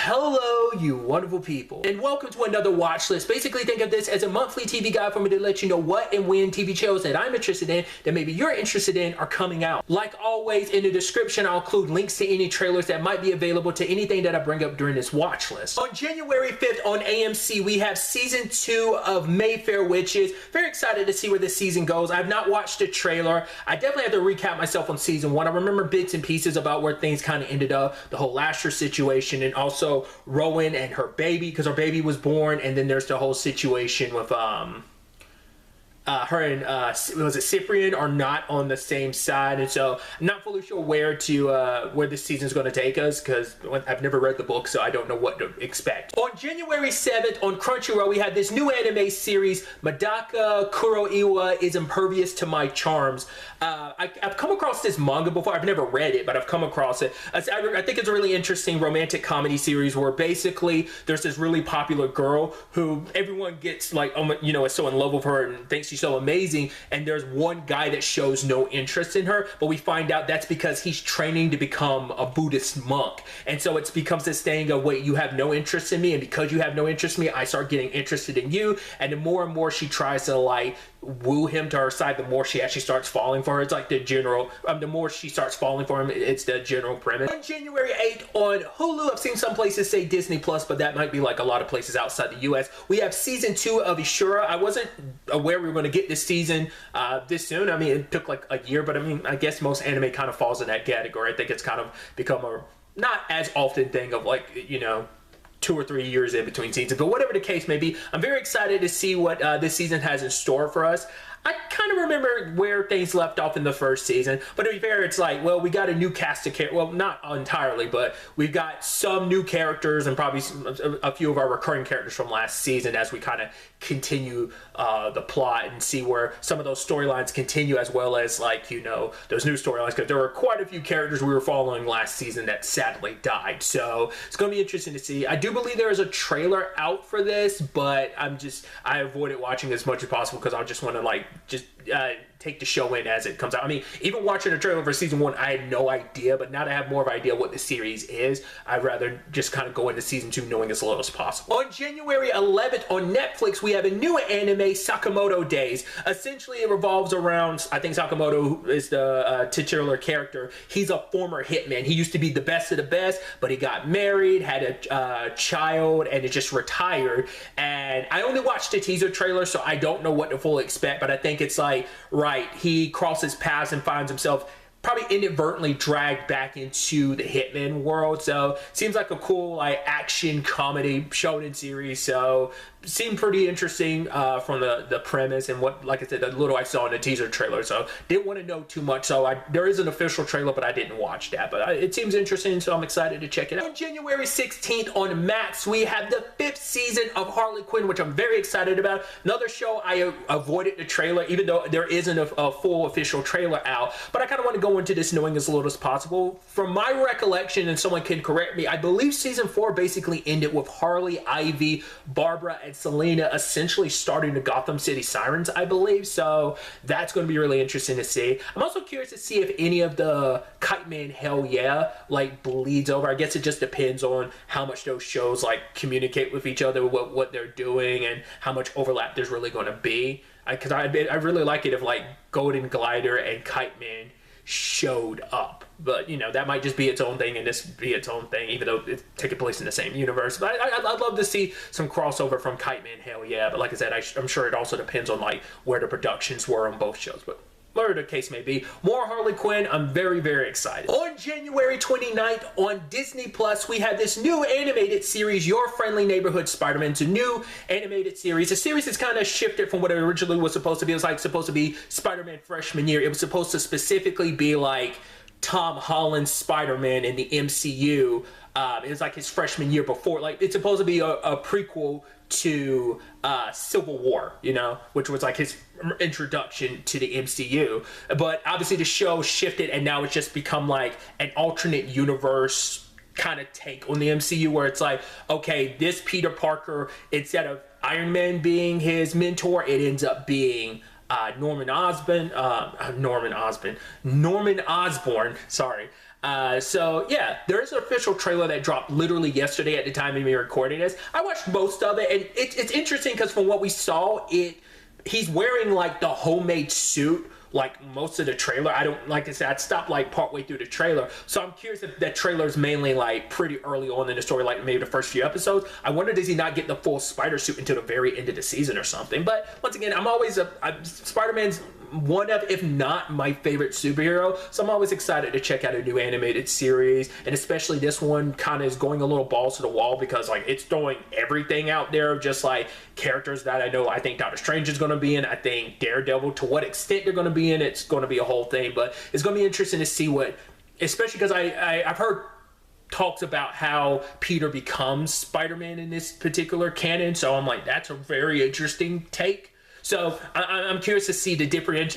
Hello, you wonderful people, and welcome to another watch list. Basically, think of this as a monthly TV guide for me to let you know what and when TV shows that I'm interested in, that maybe you're interested in, are coming out. Like always, in the description, I'll include links to any trailers that might be available to anything that I bring up during this watch list. On January 5th on AMC, we have season 2 of Mayfair, which is very excited to see where this season goes. I've not watched the trailer. I definitely have to recap myself on season 1. I remember bits and pieces about where things kind of ended up, the whole Lasher situation, and also Rowan and her baby, because her baby was born, and then there's the whole situation with her and was it Cyprian are not on the same side, and so I'm not fully sure where this season is going to take us, because I've never read the book, so I don't know what to expect. On January 7th on Crunchyroll, we have this new anime series, Medaka Kuroiwa is Impervious to My Charms. I've come across this manga before. I've never read it, but I've come across it. I think it's a really interesting romantic comedy series where basically there's this really popular girl who everyone gets like, you know, is so in love with her and thinks she's so amazing, and there's one guy that shows no interest in her, but we find out that's because he's training to become a Buddhist monk. And so it becomes this thing of, wait, you have no interest in me, and because you have no interest in me, I start getting interested in you. And the more and more she tries to like woo him to her side, the more she actually starts falling for her. It's like the general, the more she starts falling for him, it's the general premise. On January 8th on Hulu, I've seen some places say Disney Plus, but that might be like a lot of places outside the US. We have season 2 of Ishura. I wasn't aware we were going to get this season this soon. I mean, it took like a year, but I mean, I guess most anime kind of falls in that category. I think it's kind of become a not as often thing of like, you know, 2 or 3 years in between seasons, but whatever the case may be, I'm very excited to see what this season has in store for us. I kind of remember where things left off in the first season, but to be fair, it's like, well, we got a new cast of characters, well, not entirely, but we've got some new characters and probably a few of our recurring characters from last season as we kind of continue the plot and see where some of those storylines continue, as well as, like, you know, those new storylines, because there were quite a few characters we were following last season that sadly died. So it's going to be interesting to see. I do believe there is a trailer out for this, but I avoided watching as much as possible because I just want to like take the show in as it comes out. I mean, even watching the trailer for season 1, I had no idea, but now that I have more of an idea what the series is, I'd rather just kind of go into season 2 knowing as little as possible. On January 11th on Netflix, we have a new anime, Sakamoto Days. Essentially, it revolves around, I think Sakamoto is the titular character. He's a former hitman. He used to be the best of the best, but he got married, had a child, and is just retired. And I only watched the teaser trailer, so I don't know what to fully expect, but I think it's like, right, he crosses paths and finds himself probably inadvertently dragged back into the hitman world. So seems like a cool like action comedy shonen series. So seemed pretty interesting from the premise and what, like I said, the little I saw in the teaser trailer. So didn't want to know too much. So there is an official trailer, but I didn't watch that. But it seems interesting, so I'm excited to check it out. On January 16th on Max, we have the 5th season of Harley Quinn, which I'm very excited about. Another show I avoided the trailer, even though there isn't a full official trailer out. But I kind of want to go into this knowing as little as possible. From my recollection, and someone can correct me, I believe season 4 basically ended with Harley, Ivy, Barbara, and Selena essentially starting the Gotham City Sirens, I believe. So that's going to be really interesting to see. I'm also curious to see if any of the Kite Man Hell Yeah like bleeds over. I guess it just depends on how much those shows like communicate with each other, what they're doing, and how much overlap there's really going to be. Because I really like it if like Golden Glider and Kite Man showed up, but you know, that might just be its own thing and this be its own thing, even though it's taking place in the same universe. But I'd love to see some crossover from Kite Man Hell Yeah, but like I said, I'm sure it also depends on like where the productions were on both shows. But whatever the case may be, more Harley Quinn. I'm very, very excited. On January 29th on Disney Plus, we have this new animated series, Your Friendly Neighborhood Spider-Man. It's a new animated series. The series is kind of shifted from what it originally was supposed to be. It was like supposed to be Spider-Man freshman year. It was supposed to specifically be like Tom Holland's Spider-Man in the MCU. It was like his freshman year before. Like, it's supposed to be a prequel to Civil War, you know, which was like his introduction to the MCU. But obviously the show shifted, and now it's just become like an alternate universe kind of take on the MCU, where it's like, okay, this Peter Parker, instead of Iron Man being his mentor, it ends up being Norman Osborn, sorry. So yeah, there is an official trailer that dropped literally yesterday at the time of me recording this. I watched most of it, and it's interesting because from what we saw, he's wearing like the homemade suit like most of the trailer. I don't, like I said, I'd stopped like partway through the trailer, so I'm curious if that trailer is mainly like pretty early on in the story, like maybe the first few episodes. I wonder, does he not get the full spider suit until the very end of the season or something? But once again, I'm always Spider-Man's one of, if not my favorite superhero, so I'm always excited to check out a new animated series, and especially this one kind of is going a little balls to the wall because like it's throwing everything out there, just like characters that I know. I think Doctor Strange is going to be in, I think Daredevil, to what extent they're going to be in, it's going to be a whole thing, but it's going to be interesting to see what, especially because I've heard talks about how Peter becomes Spider-Man in this particular canon, so I'm like, that's a very interesting take. So I'm curious to see the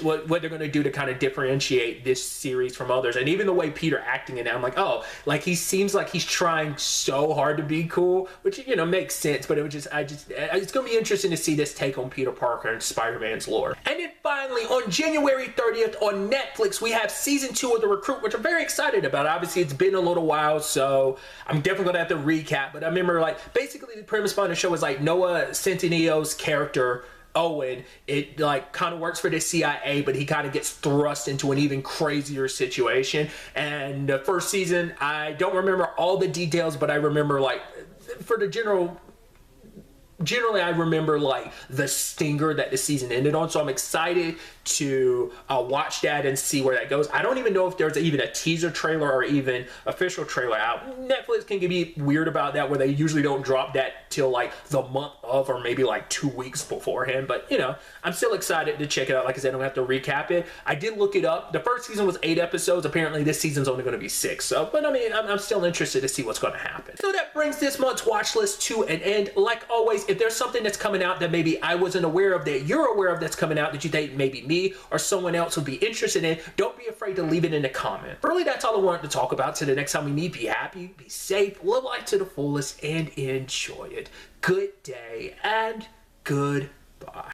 what they're going to do to kind of differentiate this series from others. And even the way Peter acting in it, I'm like, oh, like he seems like he's trying so hard to be cool, which, you know, makes sense. But it was just, it's going to be interesting to see this take on Peter Parker and Spider-Man's lore. And then finally, on January 30th on Netflix, we have season 2 of The Recruit, which I'm very excited about. Obviously, it's been a little while, so I'm definitely going to have to recap. But I remember, like, basically the premise behind the show was like Noah Centineo's character, Owen, it like kind of works for the CIA, but he kind of gets thrust into an even crazier situation. And the first season, I don't remember all the details, but I remember like for the generally I remember like the stinger that the season ended on, so I'm excited to watch that and see where that goes. I don't even know if there's even a teaser trailer or even official trailer out. Netflix can be weird about that, where they usually don't drop that till like the month of, or maybe like 2 weeks beforehand. But you know, I'm still excited to check it out. Like I said, I don't have to recap it. I did look it up. The first season was 8 episodes. Apparently this season's only going to be 6. So, but I mean, I'm still interested to see what's going to happen. So that brings this month's watch list to an end. Like always, if there's something that's coming out that maybe I wasn't aware of, that you're aware of, that's coming out that you think maybe me or someone else would be interested in, don't be afraid to leave it in the comment. Really, that's all I wanted to talk about. Till the next time we meet, be happy, be safe, live life to the fullest, and enjoy it. Good day and goodbye.